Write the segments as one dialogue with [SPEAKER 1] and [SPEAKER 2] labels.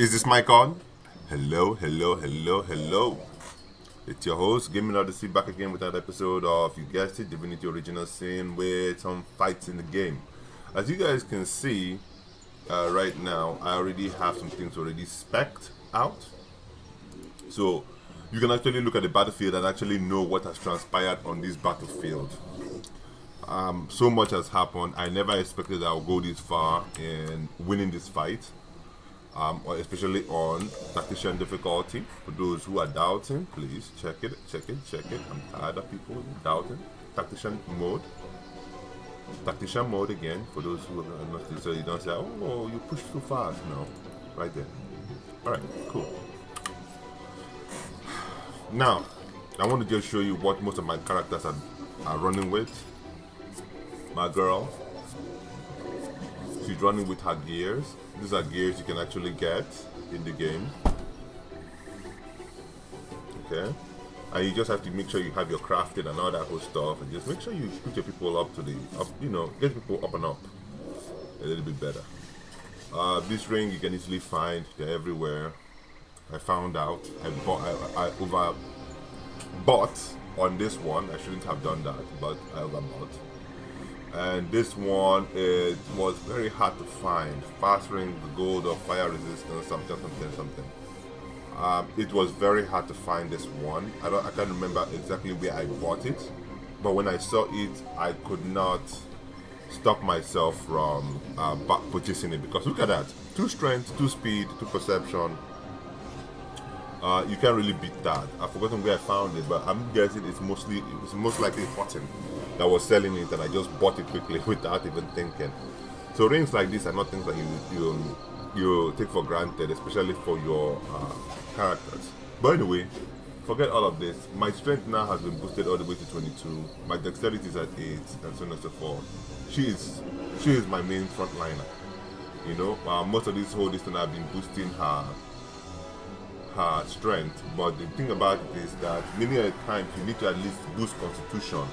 [SPEAKER 1] Is this mic on? Hello, hello, hello, hello. It's your host, Gaming Odyssey, back again with another episode of, you guessed it, Divinity Original Sin with some fights in the game. As you guys can see, right now, I already have some things already specced out. So, you can actually look at the battlefield and actually know what has transpired on this battlefield. So much has happened. I never expected I would go this far in winning this fight. Or especially on tactician difficulty. For those who are doubting, please check it. I'm tired of people doubting. Tactician mode again. For those who are not, so you don't say, "Oh, you push too fast." No, right there. All right, cool. Now, I want to just show you what most of my characters are running with. My girl, she's running with her gears. These are gears you can actually get in the game. Okay, and you just have to make sure you have your crafting and all that whole stuff, and just make sure you put your people up to get people up and up a little bit better. This ring you can easily find; they're everywhere. I found out. I overbought on this one. I shouldn't have done that, but I overbought. And this one, it was very hard to find. Fast ring, gold or fire resistance, something. It was very hard to find this one. I can't remember exactly where I bought it, but when I saw it, I could not stop myself from purchasing it, because look at that: 2 strength, 2 speed, 2 perception. You can't really beat that. I've forgotten where I found it, but I'm guessing it's most likely Fortin that was selling it, and I just bought it quickly without even thinking. So rings like this are not things that you take for granted, especially for your characters. But anyway, forget all of this. My strength now has been boosted all the way to 22. My dexterity is at 8, and so on and so forth. She is my main frontliner. You know, most of this whole distance I've been boosting her strength, but the thing about it is that many a times you need to at least boost constitution,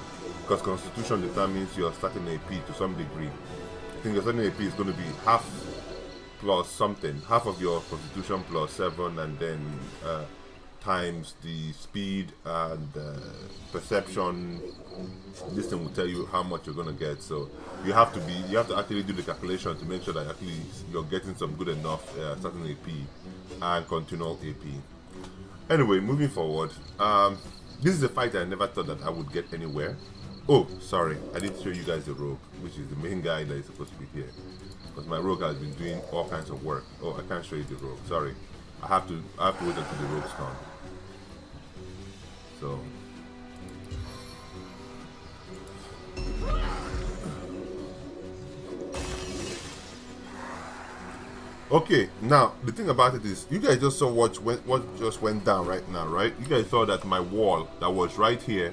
[SPEAKER 1] because constitution determines your starting AP to some degree. I think your starting AP is going to be half plus something, half of your constitution plus 7, and then times the speed and perception. This thing will tell you how much you're going to get. So you have to actually do the calculation to make sure that at least you're getting some good enough starting AP and continual AP. Anyway, moving forward, this is a fight I never thought that I would get anywhere. Oh, sorry, I didn't show you guys the rogue, which is the main guy that is supposed to be here, because my rogue has been doing all kinds of work. Oh, I can't show you the rogue. Sorry, I have to wait until the rogue's done. So. Okay, now the thing about it is, you guys just saw what just went down right now, right? You guys saw that my wall that was right here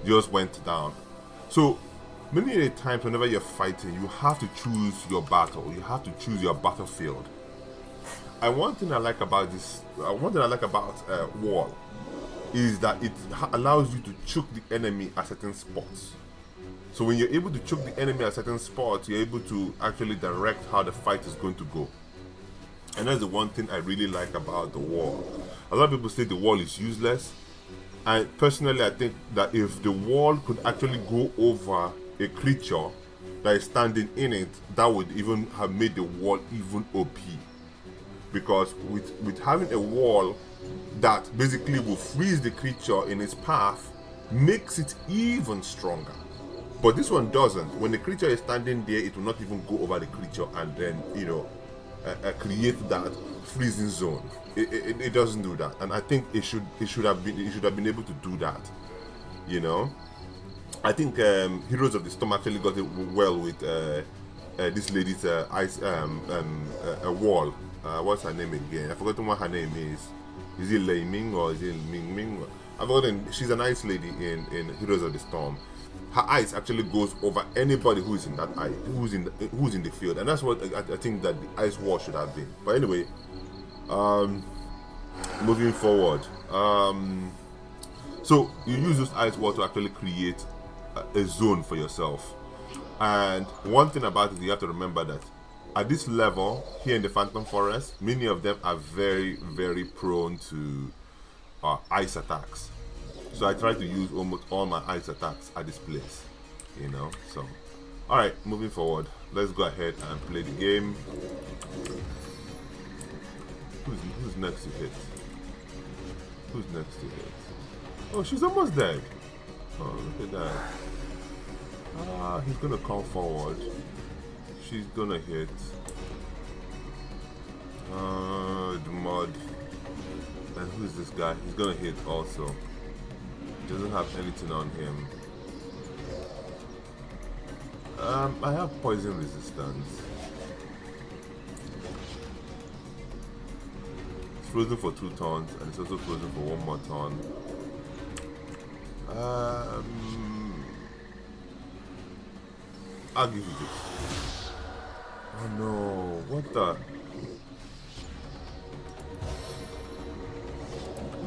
[SPEAKER 1] just went down. So many times whenever you're fighting, you have to choose your battle. You have to choose your battlefield. And one thing I like about wall is that it allows you to choke the enemy at certain spots. So when you're able to choke the enemy at certain spots, you're able to actually direct how the fight is going to go. And that's the one thing I really like about the wall. A lot of people say the wall is useless. And personally, I think that if the wall could actually go over a creature that is standing in it, that would even have made the wall even OP. Because with having a wall that basically will freeze the creature in its path, makes it even stronger. But this one doesn't. When the creature is standing there, it will not even go over the creature and then, create that freezing zone. It doesn't do that, and I think it should have been able to do that. You know, I think Heroes of the Storm actually got it well with this lady's ice a wall. What's her name again? I've forgotten what her name is. Is it Lei Ming or is it Ming Ming? I've forgotten. She's an ice lady in Heroes of the Storm. Her ice actually goes over anybody who is in that ice, who's in the field, and that's what I think that the ice wall should have been. But anyway, moving forward, so you use this ice wall to actually create a zone for yourself. And one thing about it, you have to remember that at this level here in the Phantom Forest, many of them are very, very prone to ice attacks. So I try to use almost all my ice attacks at this place, you know. So, all right, moving forward, let's go ahead and play the game. Who's next to hit? Who's next to hit? Oh, she's almost dead. Oh, look at that. Ah, he's gonna come forward. She's gonna hit. The mud. And who's this guy? He's gonna hit also. He doesn't have anything on him. I have poison resistance. It's frozen for 2 turns, and it's also frozen for 1 more turn. I'll give you this. Oh no, what the?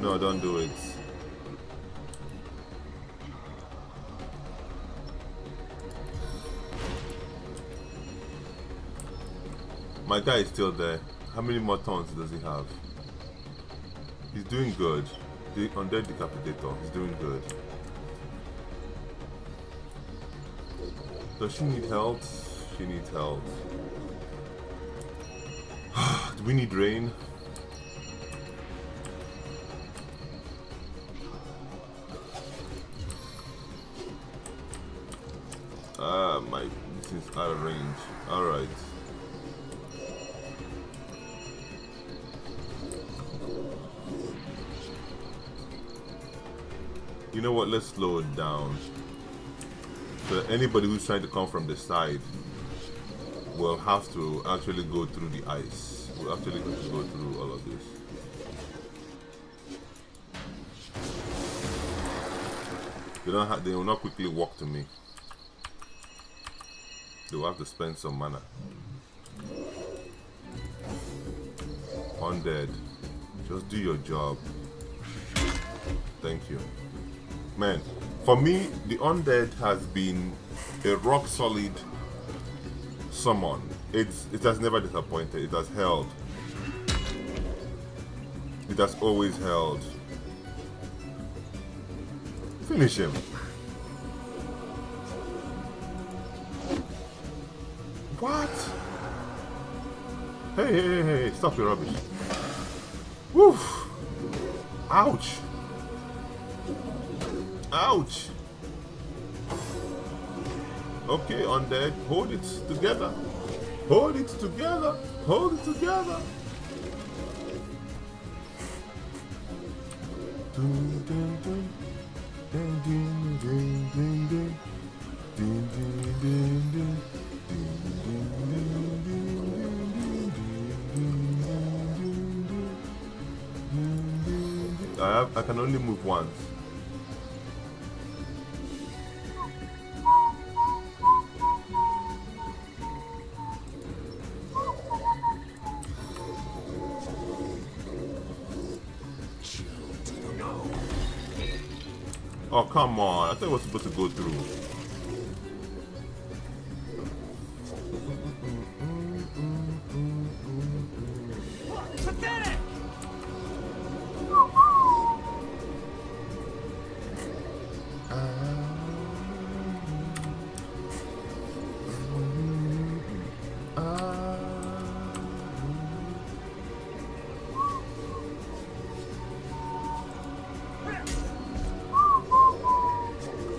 [SPEAKER 1] No, don't do it. My guy is still there. How many more turns does he have? He's doing good. The undead decapitator, he's doing good. Does she need health? She needs health. Do we need rain? This is out of range. Alright. You know what? Let's slow it down. So anybody who's trying to come from the side will have to actually go through the ice. We'll actually have to go through all of this. They will not quickly walk to me. They will have to spend some mana. Undead, just do your job. Thank you. Man, for me, the undead has been a rock solid summon. It has never disappointed. It has held. It has always held. Finish him. What? Hey, stop your rubbish. Woof. Ouch. Ouch. Okay, undead, hold it together. Hold it together. Hold it together. Dun, dun, dun. Dun, dun, dun, dun, dun. Dun, dun, dun, dun. I can only move once. Oh, come on. I thought it was supposed to go through.
[SPEAKER 2] Pathetic!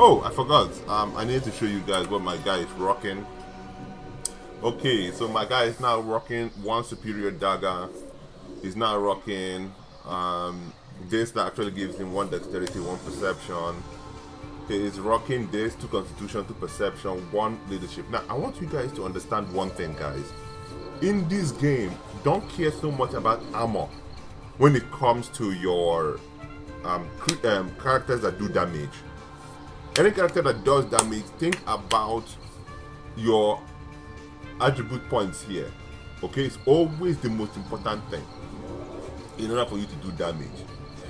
[SPEAKER 1] Oh, I forgot. I need to show you guys what my guy is rocking. Okay, so my guy is now rocking 1 superior dagger. He's now rocking this that actually gives him 1 dexterity, 1 perception. He is rocking this 2 constitution, 2 perception, 1 leadership. Now I want you guys to understand one thing, guys. In this game, don't care so much about armor when it comes to your characters that do damage. Any character that does damage, think about your attribute points here. Okay, it's always the most important thing in order for you to do damage.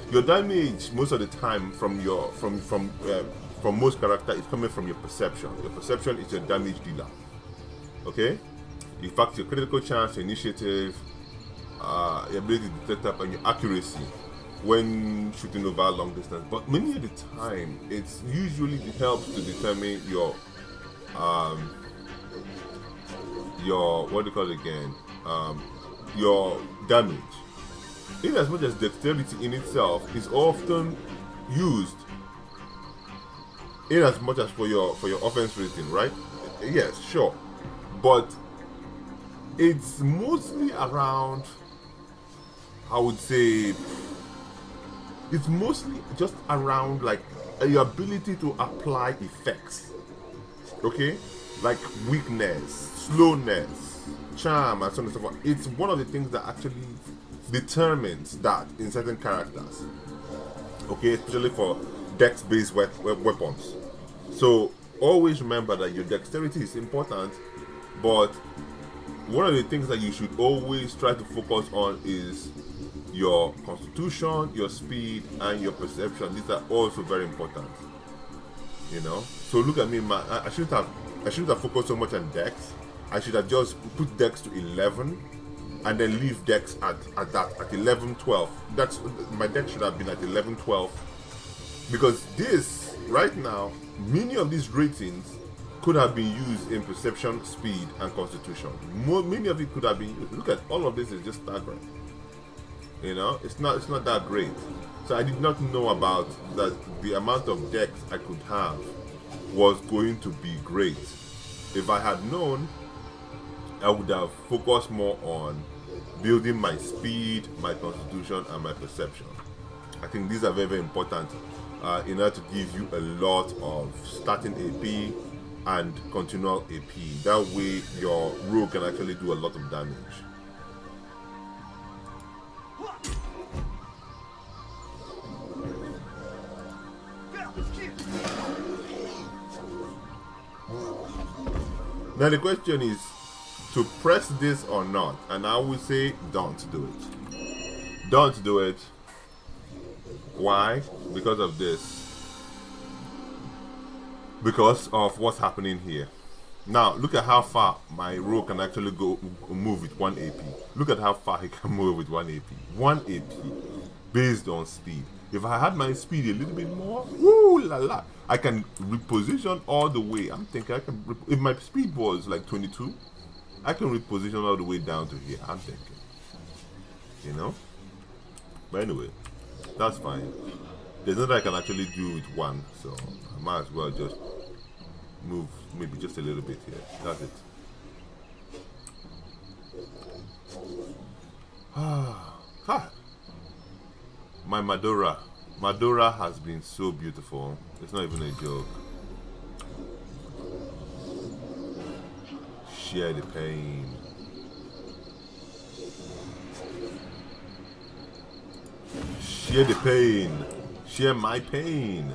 [SPEAKER 1] Your damage most of the time from most character is coming from your perception. Your perception is your damage dealer. Okay, In fact, your critical chance, your initiative, your ability to detect up, and your accuracy when shooting over long distance. But many of the time, it's usually helps to determine your what do you call it again? Your damage. In as much as dexterity in itself is often used in as much as for your offense rating, right? Yes, sure. But it's mostly around, I would say, it's mostly just around like your ability to apply effects. Okay? Like weakness, slowness, charm, and so on and so forth. It's one of the things that actually determines that in certain characters. Okay? Especially for dex-based weapons. So always remember that your dexterity is important, but one of the things that you should always try to focus on is your constitution, your speed, and your perception. These are also very important. You know. So look at me, man. I shouldn't have focused so much on dex. I should have just put dex to 11, and then leave dex at 11, 12. That's my dex should have been at 11, 12, because this right now, many of these ratings could have been used in perception, speed, and constitution. Many of it could have been used. Look at all of this is just staggering. You know, it's not that great. So I did not know about that the amount of dex I could have was going to be great. If I had known, I would have focused more on building my speed, my constitution, and my perception. I think these are very, very important in order to give you a lot of starting AP and continual AP. That way your rogue can actually do a lot of damage. Now the question is to press this or not, and I would say don't do it. Don't do it. Why? Because of this. Because of what's happening here. Now look at how far my rogue can actually move with 1 AP. Look at how far he can move with 1 AP. 1 AP based on speed. If I had my speed a little bit more, woo la la, I can reposition all the way. I'm thinking I can, if my speed was like 22, I can reposition all the way down to here. I'm thinking, you know. But anyway, that's fine. There's nothing I can actually do with 1, so I might as well just move maybe just a little bit here. That's it. Ah, my Madora has been so beautiful. It's not even a joke. Share the pain. Share the pain. Share my pain.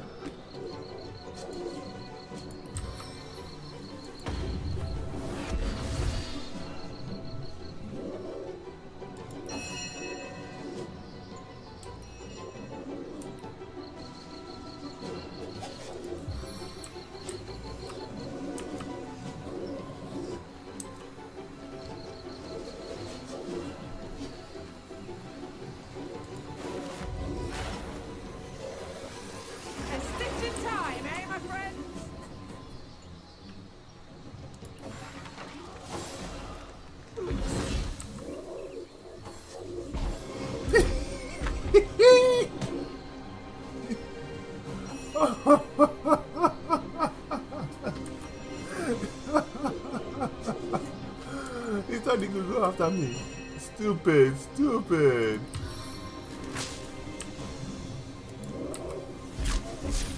[SPEAKER 1] He thought he could go after me. Stupid, stupid.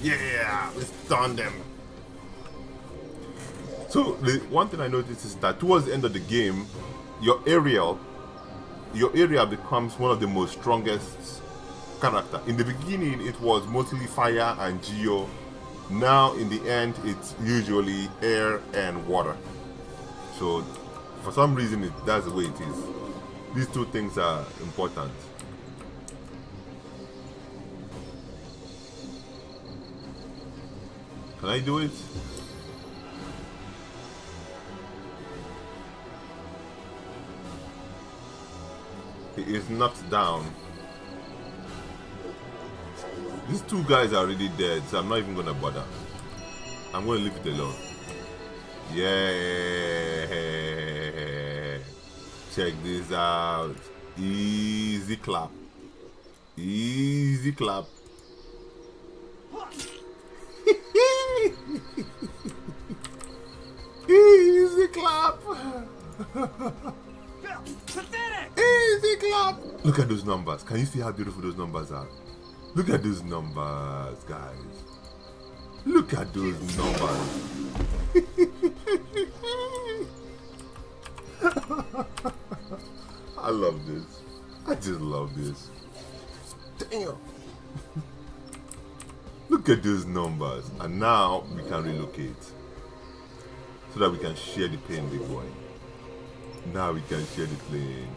[SPEAKER 1] Yeah, we stunned them. So the one thing I noticed is that towards the end of the game, your area becomes one of the most strongest character. In the beginning, it was mostly fire and geo. Now, in the end, it's usually air and water. So, for some reason, that's the way it is. These two things are important. Can I do it? He is knocked down. These two guys are already dead, so I'm not even gonna bother. I'm gonna leave it alone. Yeah. Check this out. Easy clap. Easy clap. Easy clap. Easy clap. Look at those numbers. Can you see how beautiful those numbers are? Look at those numbers, guys. Look at those numbers. I love this. I just love this. Damn. Look at those numbers. And now we can relocate. So that we can share the pain, big boy. Now we can share the pain.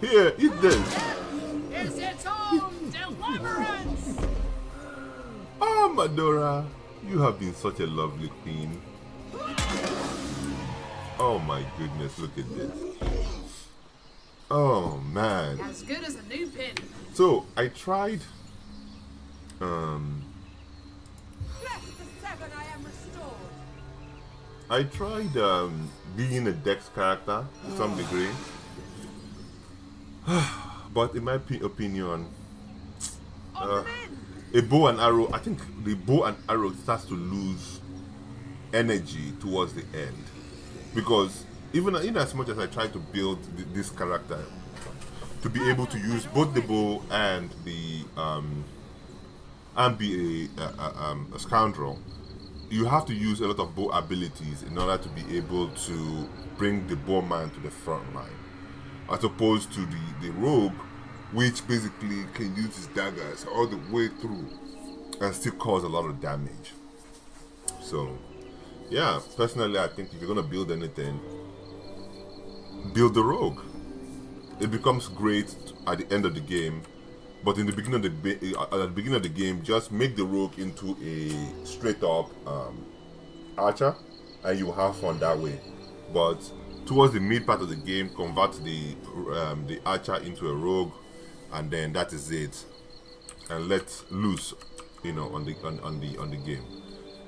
[SPEAKER 1] Here, eat this.
[SPEAKER 2] It's its own deliverance.
[SPEAKER 1] Oh, Madora, you have been such a lovely queen. Oh my goodness, look at this. Oh man.
[SPEAKER 2] As good as a new pin.
[SPEAKER 1] So I tried being a Dex character to some degree. But in my opinion, a bow and arrow, I think the bow and arrow starts to lose energy towards the end. Because even in as much as I try to build this character to be able to use both the bow and be a scoundrel, you have to use a lot of bow abilities in order to be able to bring the bowman to the front line, as opposed to the rogue, which basically can use his daggers all the way through and still cause a lot of damage. So yeah, personally I think if you're gonna build anything, build the rogue. It becomes great at the end of the game, but in the beginning of the game, just make the rogue into a straight up archer, and you will have fun that way. But towards the mid part of the game, convert the archer into a rogue, and then that is it, and let loose, on the game.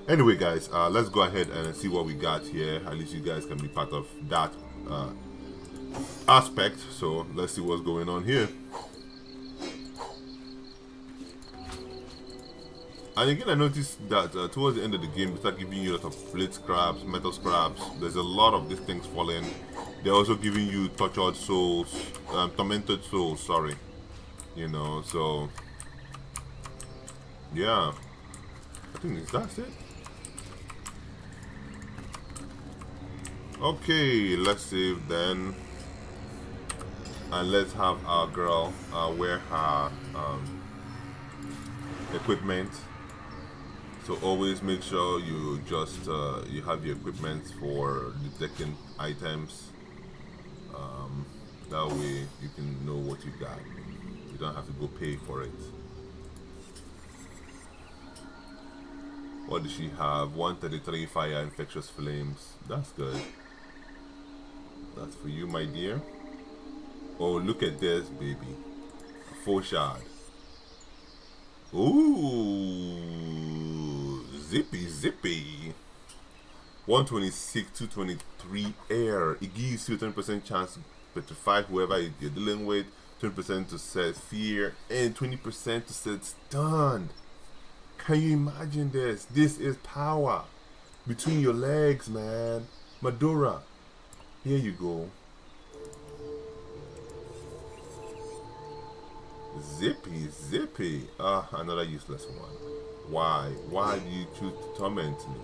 [SPEAKER 1] Anyway, guys, let's go ahead and see what we got here. At least you guys can be part of that aspect. So let's see what's going on here. And again, I noticed that towards the end of the game, they start giving you a lot of flint scraps, metal scraps. There's a lot of these things falling. They're also giving you tortured souls, tormented souls, sorry. So yeah, I think that's it. Okay, let's save then, and let's have our girl wear her equipment. So always make sure you just you have your equipment for detecting items. That way you can know what you got. You don't have to go pay for it. What does she have? 133 fire, infectious flames. That's good. That's for you, my dear. Oh, look at this, baby. Full shard. Ooh, zippy. 126, 223 air. It gives you a 20% chance to petrify whoever you're dealing with, 20% to set fear, and 20% to set stunned. Can you imagine this? This is power between your legs, man. Madora, here you go. Zippy. Another useless one. Why do you choose to torment me?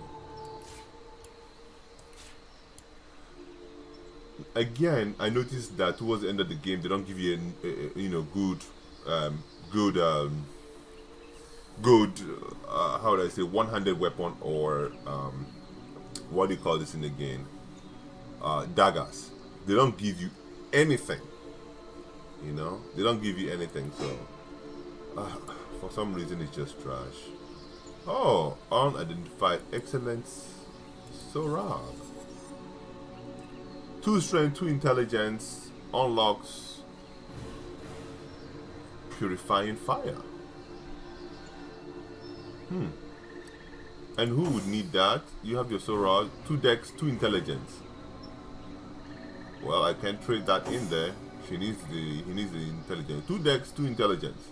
[SPEAKER 1] Again, I noticed that towards the end of the game, they don't give you good how would I say, one-handed weapon, or what do you call this in the game? Daggers. They don't give you anything. They don't give you anything. So for some reason it's just trash. Oh, unidentified excellence. Sorag. 2 strength, 2 intelligence, unlocks purifying fire. And who would need that? You have your Sorag, 2 dex, 2 intelligence. Well, I can trade that in there. He needs the intelligence. 2 dex, 2 intelligence.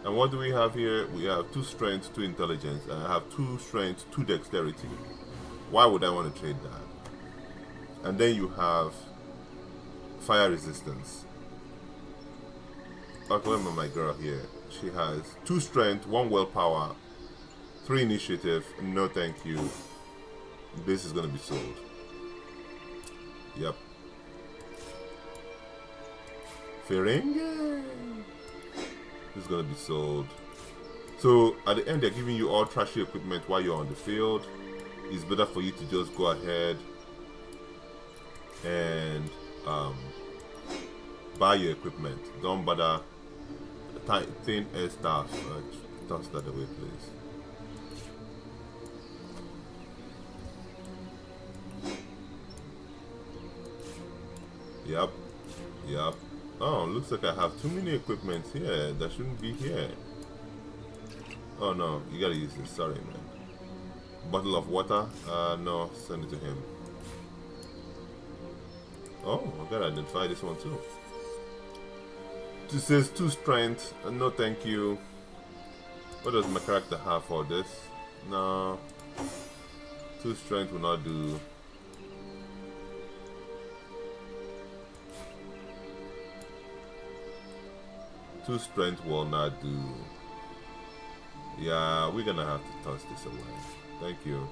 [SPEAKER 1] And what do we have here? We have 2 strength, 2 intelligence, and I have 2 strength, 2 dexterity. Why would I want to trade that? And then you have fire resistance. Like, remember my girl here. She has 2 strength, 1 willpower, 3 initiative. No, thank you. This is gonna be sold. Yep. Ferengi. This is gonna be sold. So at the end, they're giving you all trashy equipment while you're on the field. It's better for you to just go ahead and buy your equipment. Don't bother. Thin air staff. Toss that away, please. Yep. Yep. Oh, looks like I have too many equipment here. That shouldn't be here. Oh no, you gotta use this. Sorry, man. Bottle of water? No, send it to him. Oh, I gotta identify this one too. This says 2 strength. No, thank you. What does my character have for this? No. 2 strength will not do. Two strength will not do. Yeah, we're gonna have to toss this away. Thank you.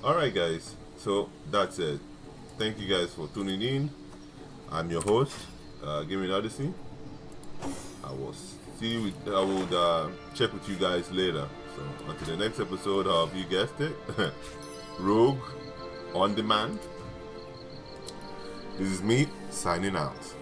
[SPEAKER 1] Alright guys, so that's it. Thank you guys for tuning in. I'm your host, Gaming Odyssey. I will check with you guys later. So until the next episode of, you guessed it, Rogue on Demand. This is me signing out.